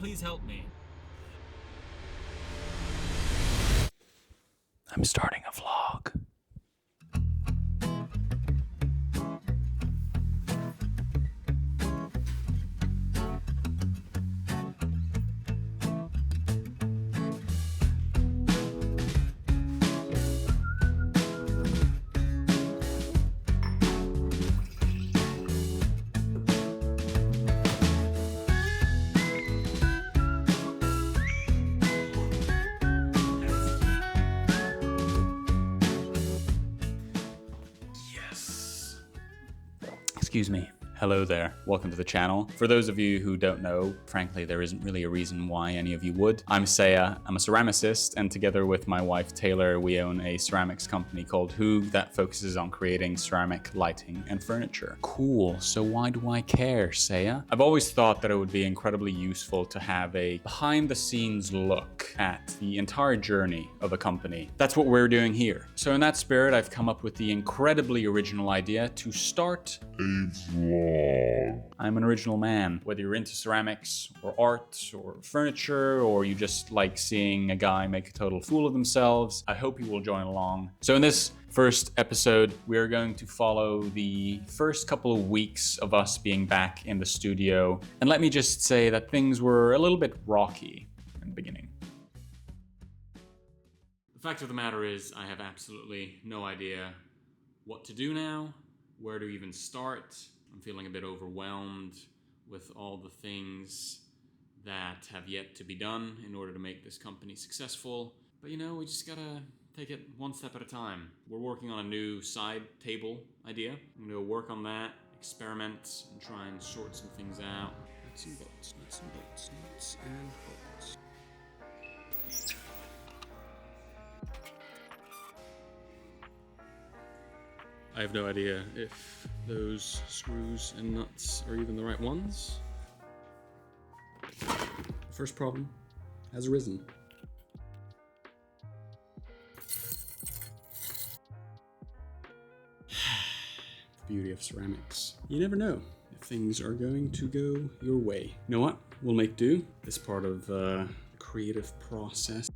Please help me. I'm starting a vlog. Excuse me. Hello there. Welcome to the channel. For those of you who don't know, frankly, there isn't really a reason why any of you would. I'm Saya, I'm a ceramicist, and together with my wife Taylor, we own a ceramics company called Who that focuses on creating ceramic lighting and furniture. Cool, so why do I care, Saya? I've always thought that it would be incredibly useful to have a behind-the-scenes look at the entire journey of a company. That's what we're doing here. So in that spirit, I've come up with the incredibly original idea to start a vlog. I'm an original man. Whether you're into ceramics or art or furniture, or you just like seeing a guy make a total fool of themselves, I hope you will join along. So in this first episode, we are going to follow the first couple of weeks of us being back in the studio. And let me just say that things were a little bit rocky in the beginning. The fact of the matter is, I have absolutely no idea what to do now, where to even start. I'm feeling a bit overwhelmed with all the things that have yet to be done in order to make this company successful. But you know, we just gotta take it one step at a time. We're working on a new side table idea. I'm gonna work on that, experiment, and try and sort some things out. Nuts and bolts, nuts and bolts, nuts and bolts. I have no idea if those screws and nuts are even the right ones. The first problem has arisen. The beauty of ceramics. You never know if things are going to go your way. You know what? We'll make do. This part of the creative process.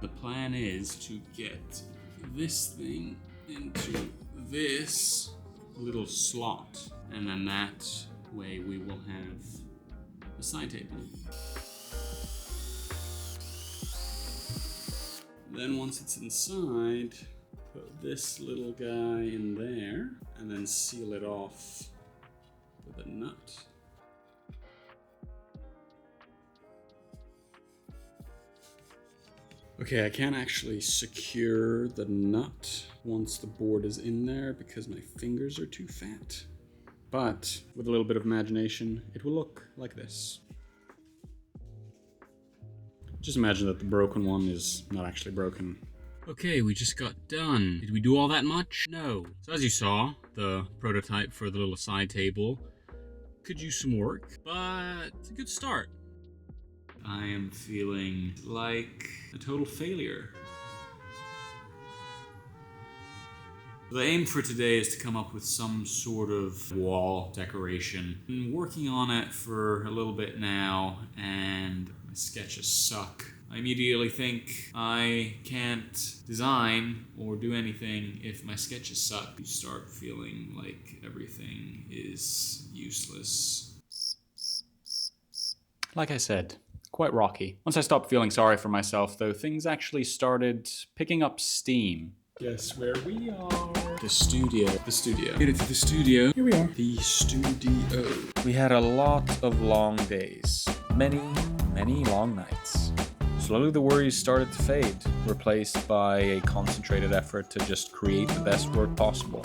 The plan is to get this thing into this little slot, and then that way we will have a side table. Then once it's inside, put this little guy in there, and then seal it off with a nut. Okay, I can't actually secure the nut once the board is in there because my fingers are too fat. But with a little bit of imagination, it will look like this. Just imagine that the broken one is not actually broken. Okay, we just got done. Did we do all that much? No. So as you saw, the prototype for the little side table could use some work, but it's a good start. I am feeling like a total failure. The aim for today is to come up with some sort of wall decoration. I'm working on it for a little bit now, and my sketches suck. I immediately think I can't design or do anything if my sketches suck. You start feeling like everything is useless. Like I said, quite rocky. Once I stopped feeling sorry for myself, though, things actually started picking up steam. Guess where we are? The studio. The studio. Made it to the studio. Here we are. The studio. We had a lot of long days. Many, many long nights. Slowly the worries started to fade, replaced by a concentrated effort to just create the best work possible.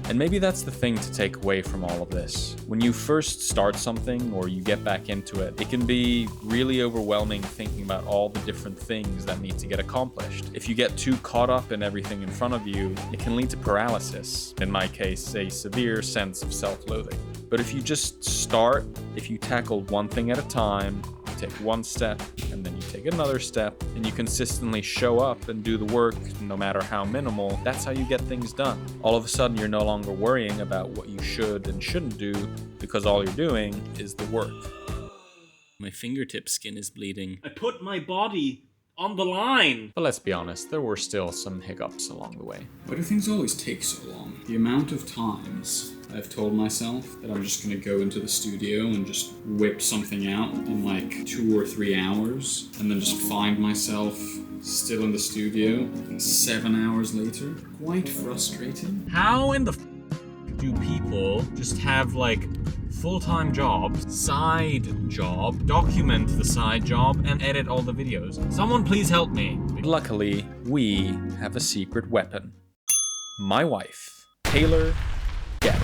And maybe that's the thing to take away from all of this. When you first start something or you get back into it, it can be really overwhelming thinking about all the different things that need to get accomplished. If you get too caught up in everything in front of you, it can lead to paralysis. In my case, a severe sense of self-loathing. But if you just start, if you tackle one thing at a time, take one step, and then you take another step, and you consistently show up and do the work, no matter how minimal. That's how you get things done. All of a sudden, you're no longer worrying about what you should and shouldn't do, because all you're doing is the work. My fingertip skin is bleeding. I put my body on the line. But let's be honest, there were still some hiccups along the way. Why do things always take so long? The amount of times I've told myself that I'm just gonna go into the studio and just whip something out in like 2 or 3 hours, and then just find myself still in the studio 7 hours later. Quite frustrating. How in the do people just have like full-time jobs, side job, document the side job, and edit all the videos? Someone please help me. Luckily, we have a secret weapon. My wife, Taylor Garrett.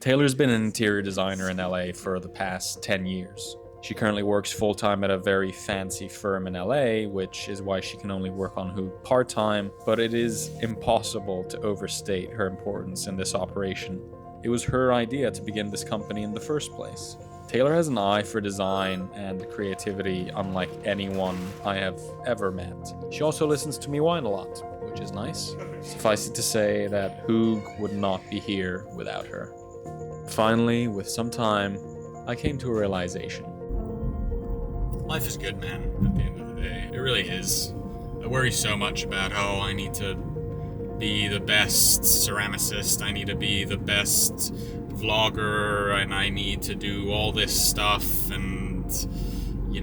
Taylor's been an interior designer in LA for the past 10 years. She currently works full-time at a very fancy firm in LA, which is why she can only work on Hoog part-time, but it is impossible to overstate her importance in this operation. It was her idea to begin this company in the first place. Taylor has an eye for design and creativity unlike anyone I have ever met. She also listens to me whine a lot, which is nice. Suffice it to say that Hoog would not be here without her. Finally, with some time, I came to a realization. Life is good, man, at the end of the day. It really is. I worry so much about, I need to be the best ceramicist, I need to be the best vlogger, and I need to do all this stuff, and,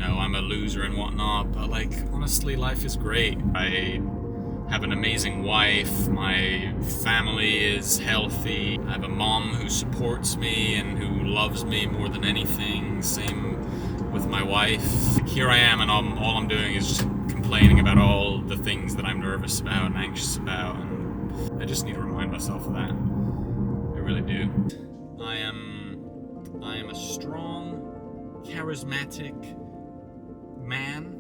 I'm a loser and whatnot. But, honestly, life is great. I have an amazing wife, my family is healthy, I have a mom who supports me and who loves me more than anything, same with my wife. Here I am, and all I'm doing is just complaining about all the things that I'm nervous about and anxious about, and I just need to remind myself of that. I really do. I am a strong, charismatic man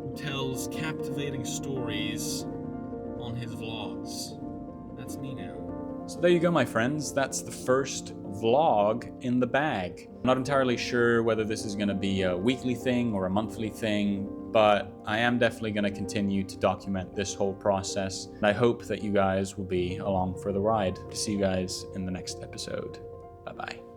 who tells captivating stories on his vlogs. That's me now. So there you go, my friends. That's the first vlog in the bag. I'm not entirely sure whether this is going to be a weekly thing or a monthly thing, but I am definitely going to continue to document this whole process, and I hope that you guys will be along for the ride. See you guys in the next episode. Bye-bye.